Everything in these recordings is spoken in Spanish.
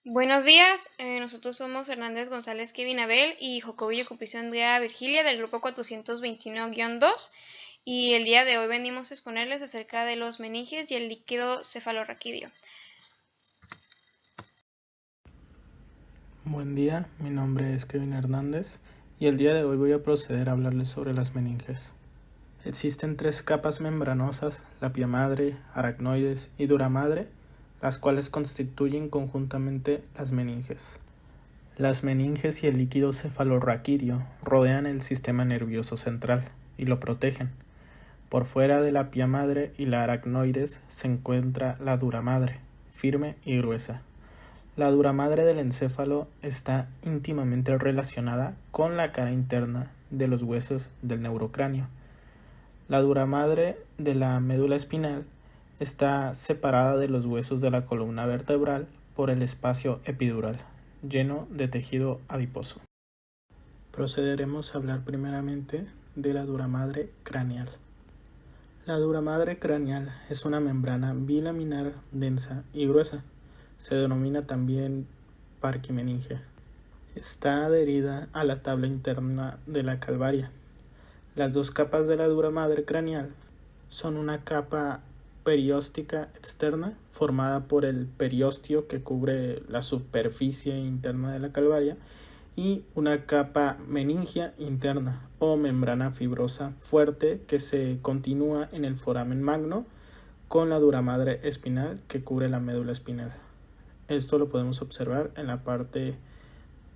Buenos días, nosotros somos Hernández González Kevin Abel y Jocobillo Cupicio Andrea Virgilia del grupo 421-2 y el día de hoy venimos a exponerles acerca de los meninges y el líquido cefalorraquídeo. Buen día, mi nombre es Kevin Hernández y el día de hoy voy a proceder a hablarles sobre las meninges. Existen tres capas membranosas, la pia madre, aracnoides y dura madre, las cuales constituyen conjuntamente las meninges. Las meninges y el líquido cefalorraquídeo rodean el sistema nervioso central y lo protegen. Por fuera de la pia madre y la aracnoides se encuentra la dura madre, firme y gruesa. La dura madre del encéfalo está íntimamente relacionada con la cara interna de los huesos del neurocráneo. La dura madre de la médula espinal está separada de los huesos de la columna vertebral por el espacio epidural, lleno de tejido adiposo. Procederemos a hablar primeramente de la dura madre craneal. La dura madre craneal es una membrana bilaminar densa y gruesa. Se denomina también parquimeninge. Está adherida a la tabla interna de la calvaria. Las dos capas de la dura madre craneal son una capa perióstica externa formada por el periósteo que cubre la superficie interna de la calvaria y una capa meningia interna o membrana fibrosa fuerte que se continúa en el foramen magno con la dura madre espinal que cubre la médula espinal. Esto lo podemos observar en la parte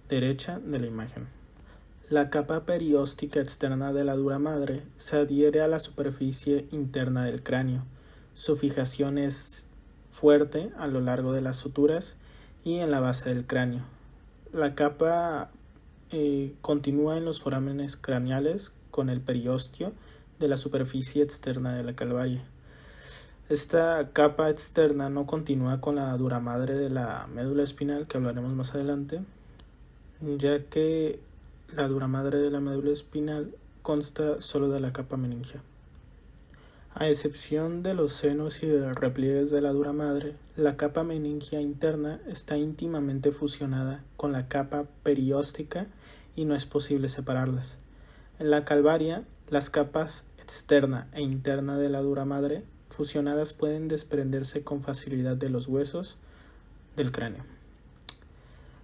derecha de la imagen. La capa perióstica externa de la dura madre se adhiere a la superficie interna del cráneo. Su fijación es fuerte a lo largo de las suturas y en la base del cráneo. La capa continúa en los forámenes craneales con el periósteo de la superficie externa de la calvaria. Esta capa externa no continúa con la dura madre de la médula espinal, que hablaremos más adelante, ya que la dura madre de la médula espinal consta solo de la capa meningia. A excepción de los senos y de repliegues de la dura madre, la capa meningia interna está íntimamente fusionada con la capa perióstica y no es posible separarlas. En la calvaria, las capas externa e interna de la dura madre fusionadas pueden desprenderse con facilidad de los huesos del cráneo.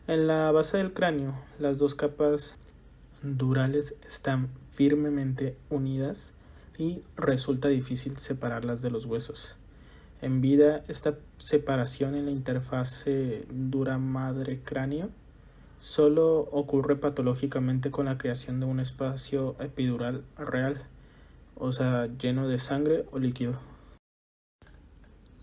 En la base del cráneo, las dos capas durales están firmemente unidas y resulta difícil separarlas de los huesos. En vida, esta separación en la interfase dura madre-cráneo solo ocurre patológicamente con la creación de un espacio epidural real, o sea, lleno de sangre o líquido.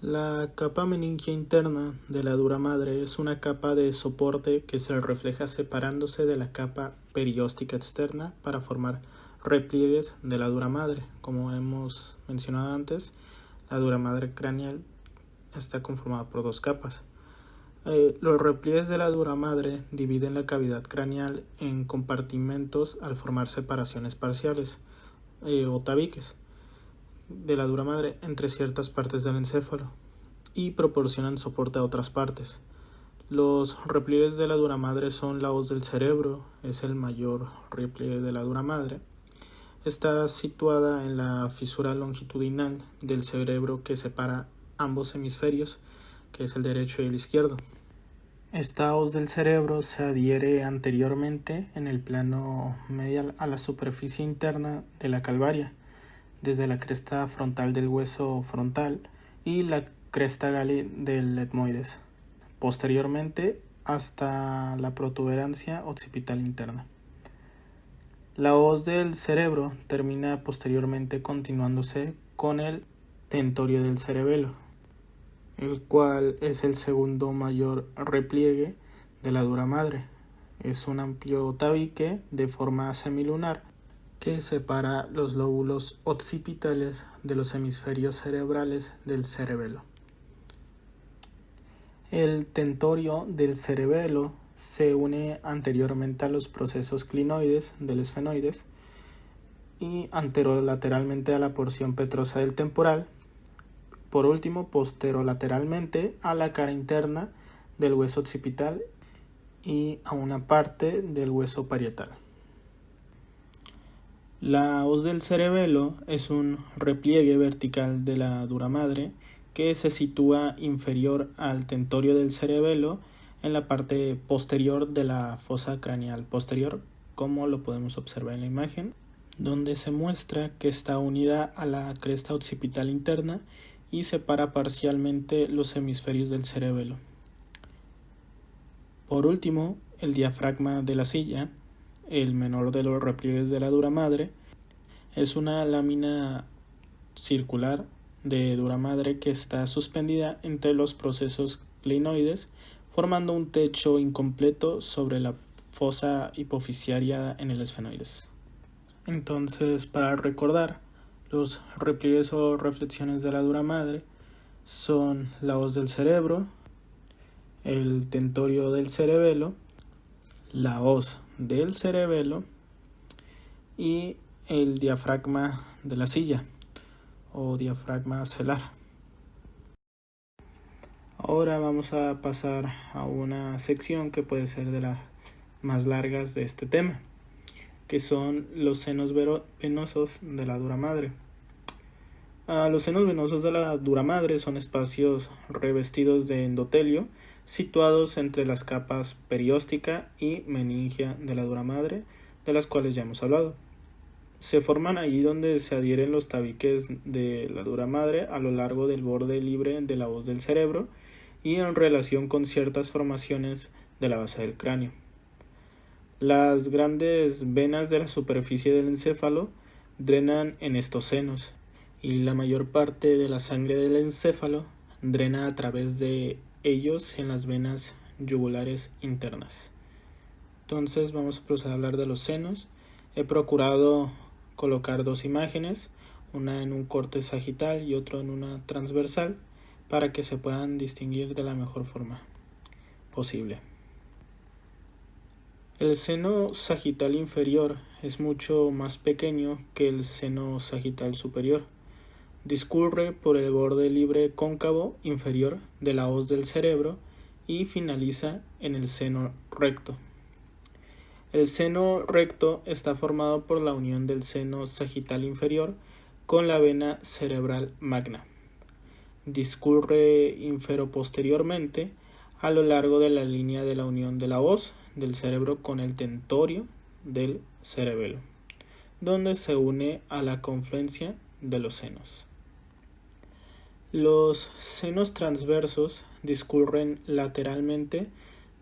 La capa meningia interna de la dura madre es una capa de soporte que se refleja separándose de la capa perióstica externa para formar repliegues de la dura madre. Como hemos mencionado antes, la dura madre craneal está conformada por dos capas. Los repliegues de la dura madre dividen la cavidad craneal en compartimentos al formar separaciones parciales o tabiques de la dura madre entre ciertas partes del encéfalo y proporcionan soporte a otras partes. Los repliegues de la dura madre son la hoz del cerebro, es el mayor repliegue de la dura madre. Está situada en la fisura longitudinal del cerebro que separa ambos hemisferios, que es el derecho y el izquierdo. Esta hoz del cerebro se adhiere anteriormente en el plano medial a la superficie interna de la calvaria, desde la cresta frontal del hueso frontal y la cresta gali del etmoides, posteriormente hasta la protuberancia occipital interna. La hoz del cerebro termina posteriormente continuándose con el tentorio del cerebelo, el cual es el segundo mayor repliegue de la dura madre. Es un amplio tabique de forma semilunar que separa los lóbulos occipitales de los hemisferios cerebrales del cerebelo. El tentorio del cerebelo se une anteriormente a los procesos clinoides del esfenoides y anterolateralmente a la porción petrosa del temporal. Por último, posterolateralmente a la cara interna del hueso occipital y a una parte del hueso parietal. La hoz del cerebelo es un repliegue vertical de la dura madre que se sitúa inferior al tentorio del cerebelo en la parte posterior de la fosa craneal posterior, como lo podemos observar en la imagen, donde se muestra que está unida a la cresta occipital interna y separa parcialmente los hemisferios del cerebelo. Por último, el diafragma de la silla, el menor de los repliegues de la dura madre, es una lámina circular de dura madre que está suspendida entre los procesos clinoides, formando un techo incompleto sobre la fosa hipofisiaria en el esfenoides. Entonces, para recordar, los repliegues o reflexiones de la dura madre son la hoz del cerebro, el tentorio del cerebelo, la hoz del cerebelo y el diafragma de la silla o diafragma celar. Ahora vamos a pasar a una sección que puede ser de las más largas de este tema, que son los senos venosos de la dura madre. Los senos venosos de la dura madre son espacios revestidos de endotelio situados entre las capas perióstica y meningia de la dura madre, de las cuales ya hemos hablado. Se forman allí donde se adhieren los tabiques de la dura madre a lo largo del borde libre de la hoz del cerebro y en relación con ciertas formaciones de la base del cráneo. Las grandes venas de la superficie del encéfalo drenan en estos senos y la mayor parte de la sangre del encéfalo drena a través de ellos en las venas yugulares internas. Entonces vamos a proceder a hablar de los senos. He procurado colocar dos imágenes, una en un corte sagital y otro en una transversal, para que se puedan distinguir de la mejor forma posible. El seno sagital inferior es mucho más pequeño que el seno sagital superior. Discurre por el borde libre cóncavo inferior de la hoz del cerebro y finaliza en el seno recto. El seno recto está formado por la unión del seno sagital inferior con la vena cerebral magna. Discurre inferoposteriormente a lo largo de la línea de la unión de la hoz del cerebro con el tentorio del cerebelo, donde se une a la confluencia de los senos. Los senos transversos discurren lateralmente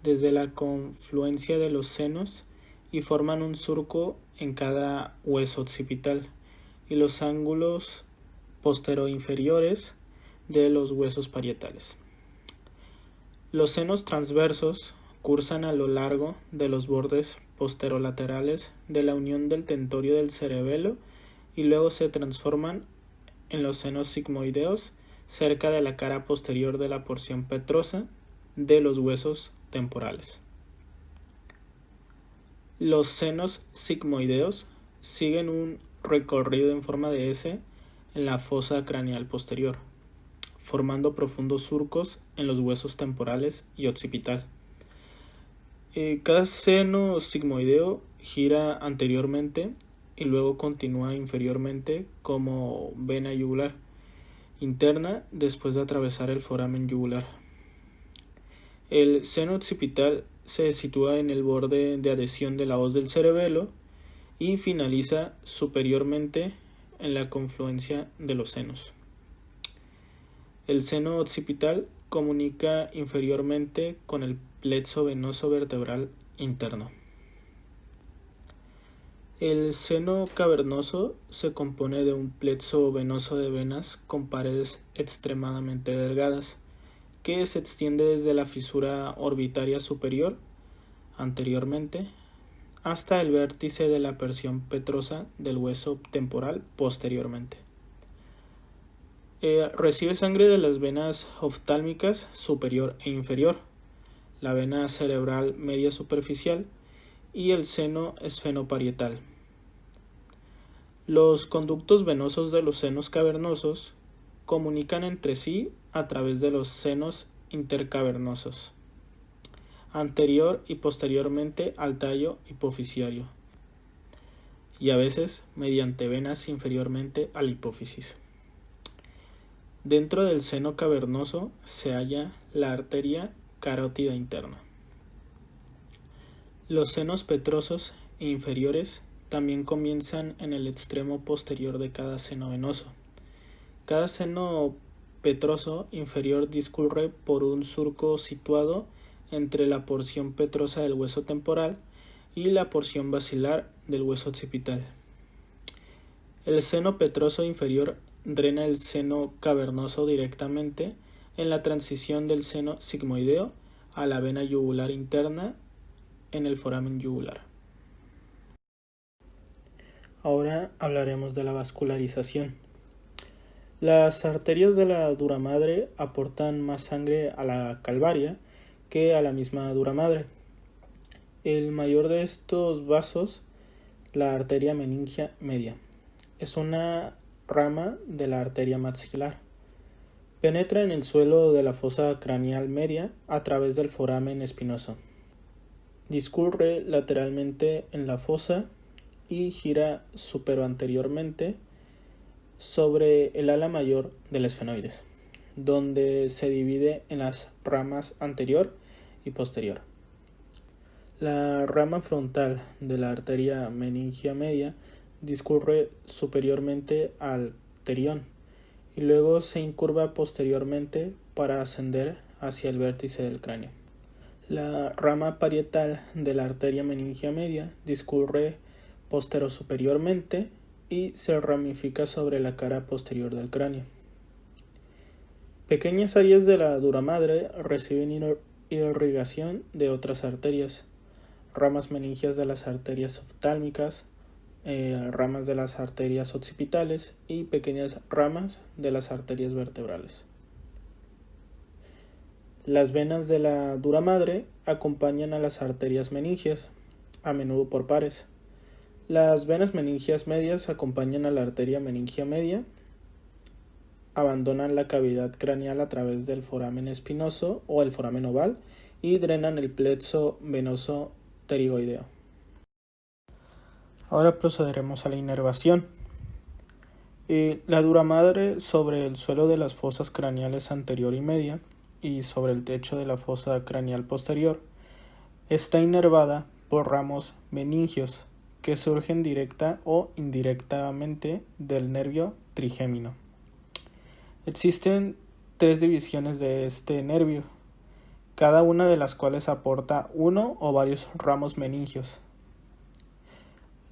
desde la confluencia de los senos y forman un surco en cada hueso occipital y los ángulos posteroinferiores de los huesos parietales. Los senos transversos cursan a lo largo de los bordes posterolaterales de la unión del tentorio del cerebelo y luego se transforman en los senos sigmoideos cerca de la cara posterior de la porción petrosa de los huesos temporales. Los senos sigmoideos siguen un recorrido en forma de S en la fosa craneal posterior, formando profundos surcos en los huesos temporales y occipital. Cada seno sigmoideo gira anteriormente y luego continúa inferiormente como vena yugular interna después de atravesar el foramen yugular. El seno occipital se sitúa en el borde de adhesión de la hoz del cerebelo y finaliza superiormente en la confluencia de los senos. El seno occipital comunica inferiormente con el plexo venoso vertebral interno. El seno cavernoso se compone de un plexo venoso de venas con paredes extremadamente delgadas, que se extiende desde la fisura orbitaria superior, anteriormente, hasta el vértice de la porción petrosa del hueso temporal, posteriormente. Recibe sangre de las venas oftálmicas superior e inferior, la vena cerebral media superficial y el seno esfenoparietal. Los conductos venosos de los senos cavernosos comunican entre sí a través de los senos intercavernosos. anterior y posteriormente al tallo hipoficiario, y a veces mediante venas inferiormente a la hipófisis. Dentro del seno cavernoso se halla la arteria carótida interna. Los senos petrosos e inferiores también comienzan en el extremo posterior de cada seno venoso. Cada seno petroso inferior discurre por un surco situado entre la porción petrosa del hueso temporal y la porción basilar del hueso occipital. El seno petroso inferior drena el seno cavernoso directamente en la transición del seno sigmoideo a la vena yugular interna en el foramen yugular. Ahora hablaremos de la vascularización. Las arterias de la dura madre aportan más sangre a la calvaria que a la misma dura madre. El mayor de estos vasos, la arteria meningia media, es una rama de la arteria maxilar. Penetra en el suelo de la fosa craneal media a través del foramen espinoso. Discurre lateralmente en la fosa y gira superanteriormente sobre el ala mayor del esfenoides, donde se divide en las ramas anterior y posterior. La rama frontal de la arteria meningia media discurre superiormente al pterión y luego se incurva posteriormente para ascender hacia el vértice del cráneo. La rama parietal de la arteria meningia media discurre posterosuperiormente y se ramifica sobre la cara posterior del cráneo. Pequeñas áreas de la dura madre reciben irrigación de otras arterias, ramas meningias de las arterias oftálmicas, ramas de las arterias occipitales y pequeñas ramas de las arterias vertebrales. Las venas de la dura madre acompañan a las arterias meningias, a menudo por pares. Las venas meningias medias acompañan a la arteria meningia media, abandonan la cavidad craneal a través del foramen espinoso o el foramen oval y drenan el plexo venoso pterigoideo. Ahora procederemos a la inervación. La dura madre sobre el suelo de las fosas craneales anterior y media y sobre el techo de la fosa craneal posterior está inervada por ramos meningios que surgen directa o indirectamente del nervio trigémino. Existen 3 divisiones de este nervio, cada una de las cuales aporta uno o varios ramos meningios.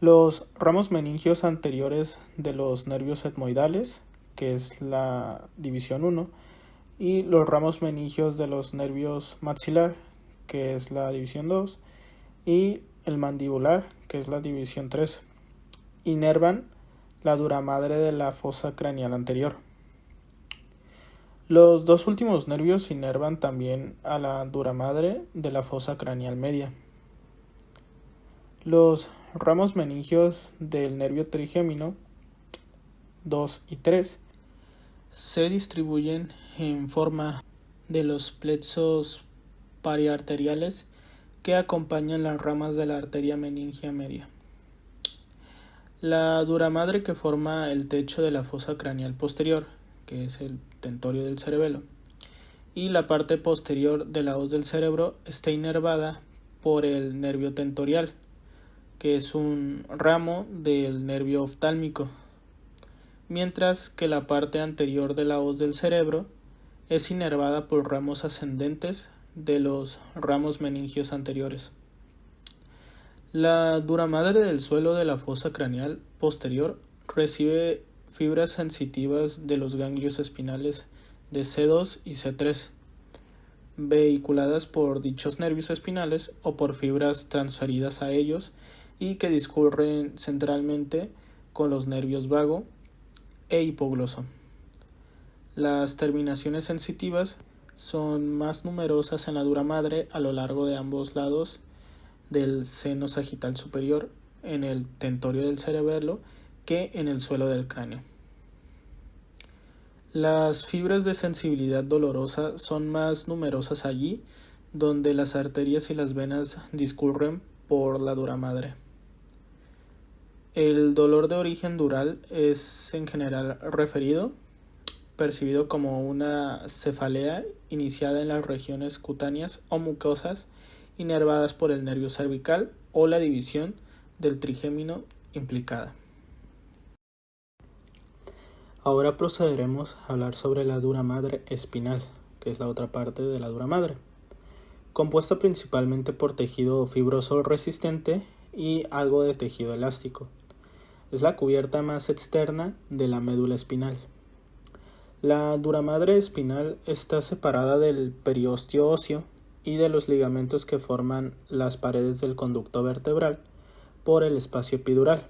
Los ramos meningios anteriores de los nervios etmoidales, que es la división 1, y los ramos meningios de los nervios maxilar, que es la división 2, y el mandibular, que es la división 3, inervan la dura madre de la fosa craneal anterior. Los 2 últimos nervios inervan también a la dura madre de la fosa craneal media. Los ramos meningios del nervio trigémino 2 y 3 se distribuyen en forma de los plexos pariarteriales que acompañan las ramas de la arteria meningia media. La dura madre que forma el techo de la fosa craneal posterior, que es el tentorio del cerebelo, y la parte posterior de la hoz del cerebro está inervada por el nervio tentorial, que es un ramo del nervio oftálmico, mientras que la parte anterior de la hoz del cerebro es inervada por ramos ascendentes de los ramos meningios anteriores. La dura madre del suelo de la fosa craneal posterior recibe fibras sensitivas de los ganglios espinales de C2 y C3, vehiculadas por dichos nervios espinales o por fibras transferidas a ellos y que discurren centralmente con los nervios vago e hipogloso. Las terminaciones sensitivas son más numerosas en la dura madre a lo largo de ambos lados del seno sagital superior, en el tentorio del cerebelo, que en el suelo del cráneo. Las fibras de sensibilidad dolorosa son más numerosas allí, donde las arterias y las venas discurren por la dura madre. El dolor de origen dural es en general percibido como una cefalea iniciada en las regiones cutáneas o mucosas inervadas por el nervio cervical o la división del trigémino implicada. Ahora procederemos a hablar sobre la dura madre espinal, que es la otra parte de la dura madre, compuesta principalmente por tejido fibroso resistente y algo de tejido elástico. Es la cubierta más externa de la médula espinal. La dura madre espinal está separada del periósteo óseo y de los ligamentos que forman las paredes del conducto vertebral por el espacio epidural.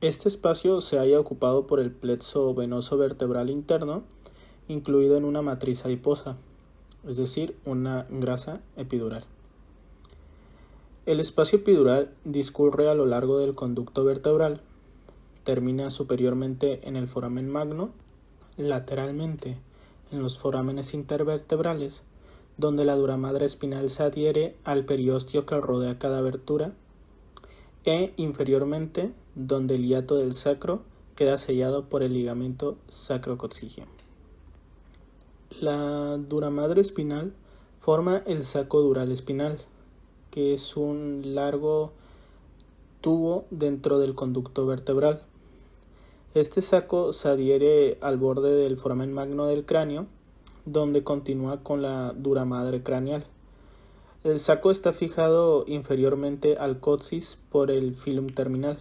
Este espacio se halla ocupado por el plexo venoso vertebral interno, incluido en una matriz adiposa, es decir, una grasa epidural. El espacio epidural discurre a lo largo del conducto vertebral, termina superiormente en el foramen magno, lateralmente en los forámenes intervertebrales, donde la dura madre espinal se adhiere al periósteo que rodea cada abertura, e inferiormente donde el hiato del sacro queda sellado por el ligamento sacrococcigio. La dura madre espinal forma el saco dural espinal, que es un largo tubo dentro del conducto vertebral. Este saco se adhiere al borde del foramen magno del cráneo, donde continúa con la dura madre craneal. El saco está fijado inferiormente al coxis por el filum terminal.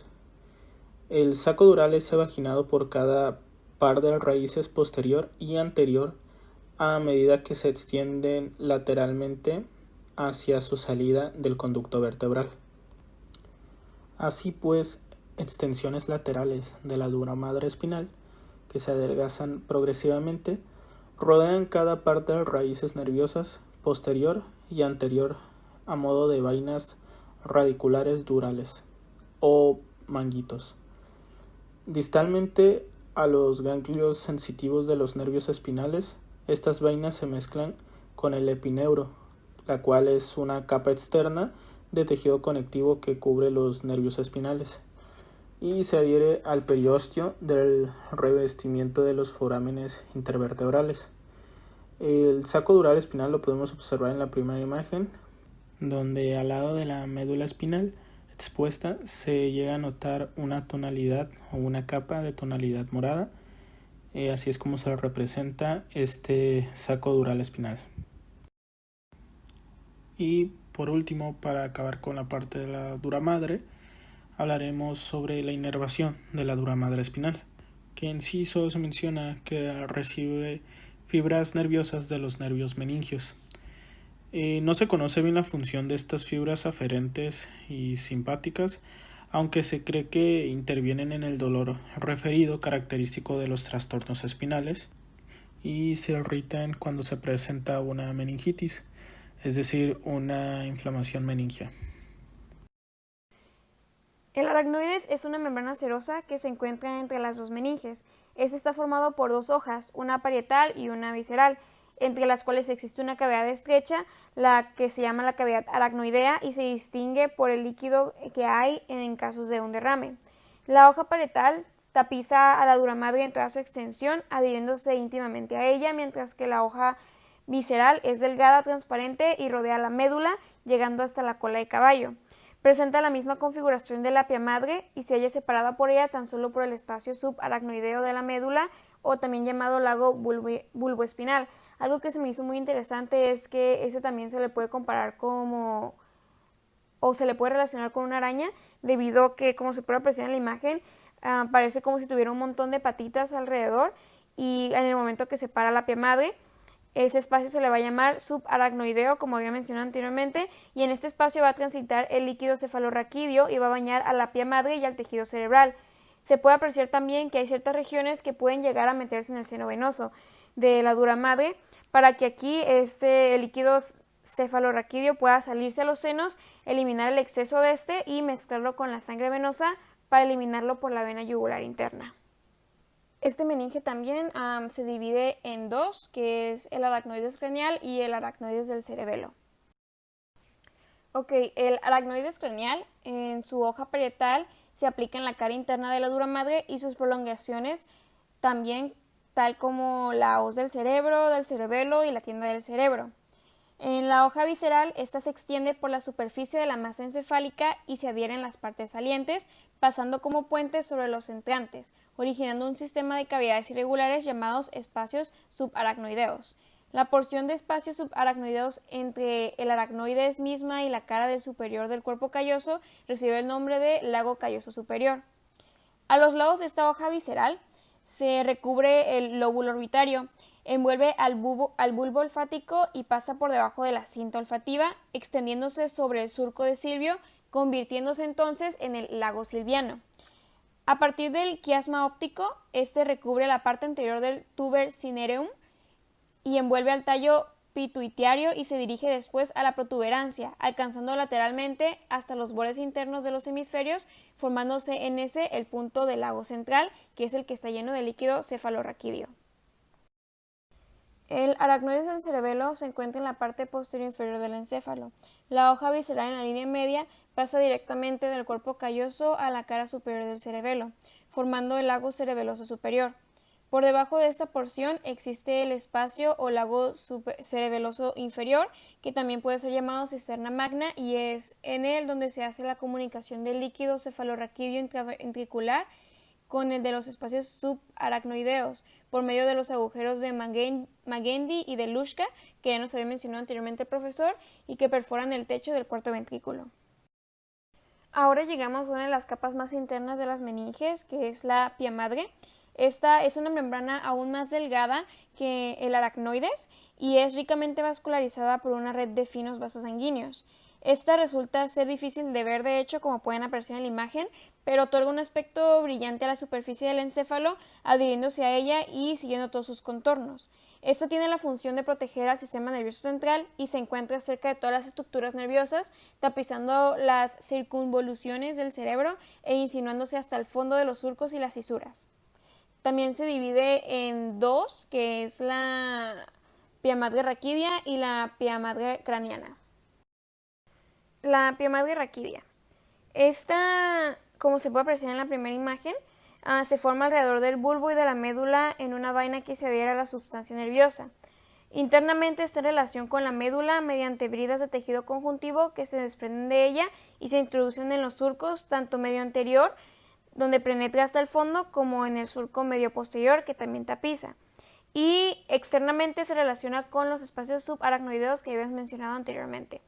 El saco dural es evaginado por cada par de raíces posterior y anterior a medida que se extienden lateralmente hacia su salida del conducto vertebral. Así pues, extensiones laterales de la dura madre espinal, que se adelgazan progresivamente, rodean cada parte de raíces nerviosas posterior y anterior a modo de vainas radiculares durales o manguitos. Distalmente a los ganglios sensitivos de los nervios espinales, estas vainas se mezclan con el epineuro, la cual es una capa externa de tejido conectivo que cubre los nervios espinales y se adhiere al periósteo del revestimiento de los forámenes intervertebrales. El saco dural espinal lo podemos observar en la primera imagen, donde al lado de la médula espinal expuesta se llega a notar una tonalidad o una capa de tonalidad morada. Así es como se representa este saco dural espinal. Y por último, para acabar con la parte de la dura madre, hablaremos sobre la inervación de la dura madre espinal, que en sí solo se menciona que recibe fibras nerviosas de los nervios meningios. No se conoce bien la función de estas fibras aferentes y simpáticas, aunque se cree que intervienen en el dolor referido característico de los trastornos espinales y se irritan cuando se presenta una meningitis, es decir, una inflamación meningia. El aracnoides es una membrana serosa que se encuentra entre las dos meninges. Este está formado por dos hojas, una parietal y una visceral, entre las cuales existe una cavidad estrecha, la que se llama la cavidad aracnoidea y se distingue por el líquido que hay en casos de un derrame. La hoja parietal tapiza a la dura madre en toda su extensión, adhiriéndose íntimamente a ella, mientras que la hoja visceral es delgada, transparente y rodea la médula, llegando hasta la cola de caballo. Presenta la misma configuración de la pia madre y se halla separada por ella tan solo por el espacio subaracnoideo de la médula, o también llamado lago bulboespinal. Algo que se me hizo muy interesante es que ese también se le puede comparar o se le puede relacionar con una araña, debido a que, como se puede apreciar en la imagen, parece como si tuviera un montón de patitas alrededor, y en el momento que separa la pia madre, ese espacio se le va a llamar subaracnoideo, como había mencionado anteriormente, y en este espacio va a transitar el líquido cefalorraquídeo y va a bañar a la pia madre y al tejido cerebral. Se puede apreciar también que hay ciertas regiones que pueden llegar a meterse en el seno venoso de la dura madre, para que aquí el líquido cefalorraquídeo pueda salirse a los senos, eliminar el exceso de y mezclarlo con la sangre venosa para eliminarlo por la vena yugular interna. Este meninge también se divide en dos, que es el aracnoides craneal y el aracnoides del cerebelo. Ok, el aracnoides craneal en su hoja parietal se aplica en la cara interna de la dura madre y sus prolongaciones también, tal como la hoz del cerebelo y la tienda del cerebro. En la hoja visceral, esta se extiende por la superficie de la masa encefálica y se adhiere en las partes salientes, pasando como puentes sobre los entrantes, originando un sistema de cavidades irregulares llamados espacios subaracnoideos. La porción de espacios subaracnoideos entre el aracnoides misma y la cara del superior del cuerpo calloso recibe el nombre de lago calloso superior. A los lados de esta hoja visceral se recubre el lóbulo orbitario, envuelve al bulbo olfático y pasa por debajo de la cinta olfativa, extendiéndose sobre el surco de Silvio, convirtiéndose entonces en el lago silviano. A partir del quiasma óptico, este recubre la parte anterior del tuber cinereum y envuelve al tallo pituitario y se dirige después a la protuberancia, alcanzando lateralmente hasta los bordes internos de los hemisferios, formándose en ese el punto del lago central, que es el que está lleno de líquido cefalorraquídeo. El aracnoides del cerebelo se encuentra en la parte posterior inferior del encéfalo. La hoja visceral en la línea media pasa directamente del cuerpo calloso a la cara superior del cerebelo, formando el lago cerebeloso superior. Por debajo de esta porción existe el espacio o lago cerebeloso inferior, que también puede ser llamado cisterna magna, y es en él donde se hace la comunicación del líquido cefalorraquídeo intraventricular con el de los espacios subaracnoideos, por medio de los agujeros de Magendie y de Luschka, que ya nos había mencionado anteriormente el profesor, y que perforan el techo del cuarto ventrículo. Ahora llegamos a una de las capas más internas de las meninges, que es la pia madre. Esta es una membrana aún más delgada que el aracnoides y es ricamente vascularizada por una red de finos vasos sanguíneos. Esta resulta ser difícil de ver, de hecho, como pueden apreciar en la imagen, pero otorga un aspecto brillante a la superficie del encéfalo, adhiriéndose a ella y siguiendo todos sus contornos. Esta tiene la función de proteger al sistema nervioso central y se encuentra cerca de todas las estructuras nerviosas, tapizando las circunvoluciones del cerebro e insinuándose hasta el fondo de los surcos y las fisuras. También se divide en dos, que es la pia madre raquídea y la pia madre craneana. La pia madre raquídea. Esta, como se puede apreciar en la primera imagen, se forma alrededor del bulbo y de la médula en una vaina que se adhiere a la sustancia nerviosa. Internamente está en relación con la médula mediante bridas de tejido conjuntivo que se desprenden de ella y se introducen en los surcos, tanto medio anterior, donde penetra hasta el fondo, como en el surco medio posterior, que también tapiza. Y externamente se relaciona con los espacios subaracnoideos que habíamos mencionado anteriormente.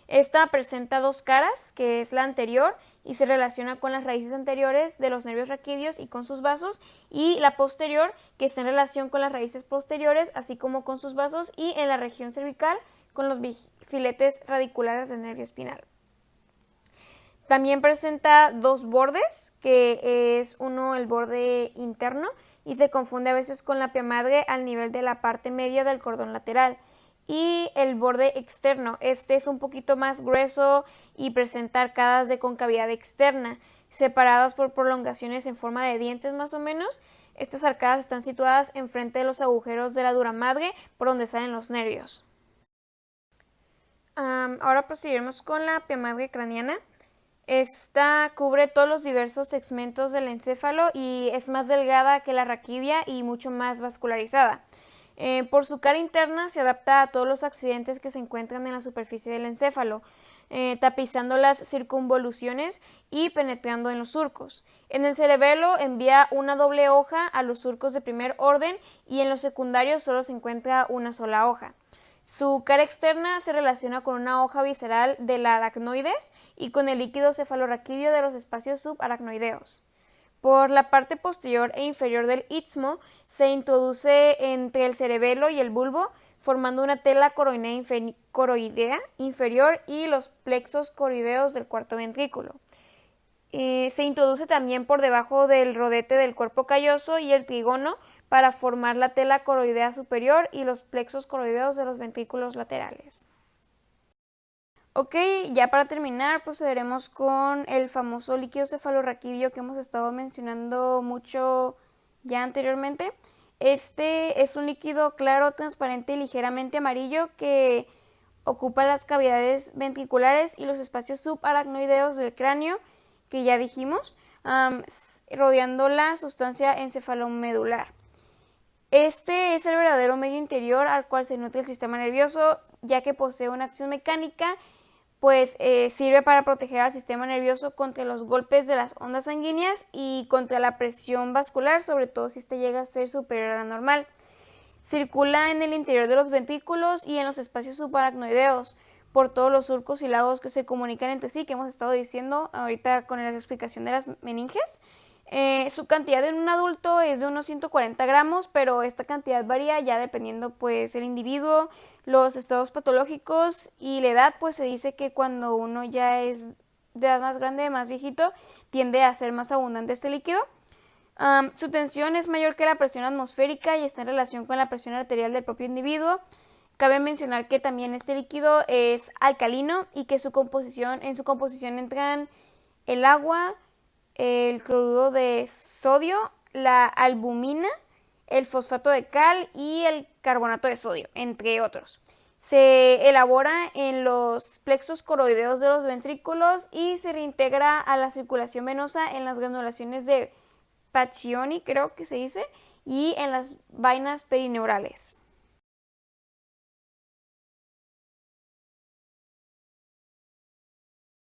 Esta presenta dos caras, que es la anterior, y se relaciona con las raíces anteriores de los nervios raquídeos y con sus vasos, y la posterior, que está en relación con las raíces posteriores, así como con sus vasos, y en la región cervical con los filetes radiculares del nervio espinal. También presenta dos bordes, que es uno el borde interno, y se confunde a veces con la pia madre al nivel de la parte media del cordón lateral. Y el borde externo, este es un poquito más grueso y presenta arcadas de concavidad externa, separadas por prolongaciones en forma de dientes más o menos. Estas arcadas están situadas enfrente de los agujeros de la dura madre, por donde salen los nervios. Ahora proseguiremos con la pia madre craneana. Esta cubre todos los diversos segmentos del encéfalo y es más delgada que la raquídea y mucho más vascularizada. Por su cara interna se adapta a todos los accidentes que se encuentran en la superficie del encéfalo, tapizando las circunvoluciones y penetrando en los surcos. En el cerebelo envía una doble hoja a los surcos de primer orden y en los secundarios solo se encuentra una sola hoja. Su cara externa se relaciona con una hoja visceral del aracnoides y con el líquido cefalorraquídeo de los espacios subaracnoideos. Por la parte posterior e inferior del istmo se introduce entre el cerebelo y el bulbo, formando una tela coroidea inferior y los plexos coroideos del cuarto ventrículo. Se introduce también por debajo del rodete del cuerpo calloso y el trígono para formar la tela coroidea superior y los plexos coroideos de los ventrículos laterales. Ok, ya para terminar procederemos con el famoso líquido cefalorraquídeo que hemos estado mencionando mucho ya anteriormente. Este es un líquido claro, transparente y ligeramente amarillo que ocupa las cavidades ventriculares y los espacios subaracnoideos del cráneo, que ya dijimos, rodeando la sustancia encefalomedular. Este es el verdadero medio interior al cual se nutre el sistema nervioso, ya que posee una acción mecánica, pues sirve para proteger al sistema nervioso contra los golpes de las ondas sanguíneas y contra la presión vascular, sobre todo si este llega a ser superior a la normal. Circula en el interior de los ventrículos y en los espacios subaracnoideos, por todos los surcos y lagos que se comunican entre sí, que hemos estado diciendo ahorita con la explicación de las meninges. Su cantidad en un adulto es de unos 140 gramos, pero esta cantidad varía ya dependiendo pues el individuo, los estados patológicos y la edad. Pues se dice que cuando uno ya es de edad más grande, más viejito, tiende a ser más abundante este líquido. Su tensión es mayor que la presión atmosférica y está en relación con la presión arterial del propio individuo. Cabe mencionar que también este líquido es alcalino y que en su composición entran el agua, el cloruro de sodio, la albumina, el fosfato de cal y el carbonato de sodio, entre otros. Se elabora en los plexos coroideos de los ventrículos y se reintegra a la circulación venosa en las granulaciones de Pacchioni, creo que se dice, y en las vainas perineurales.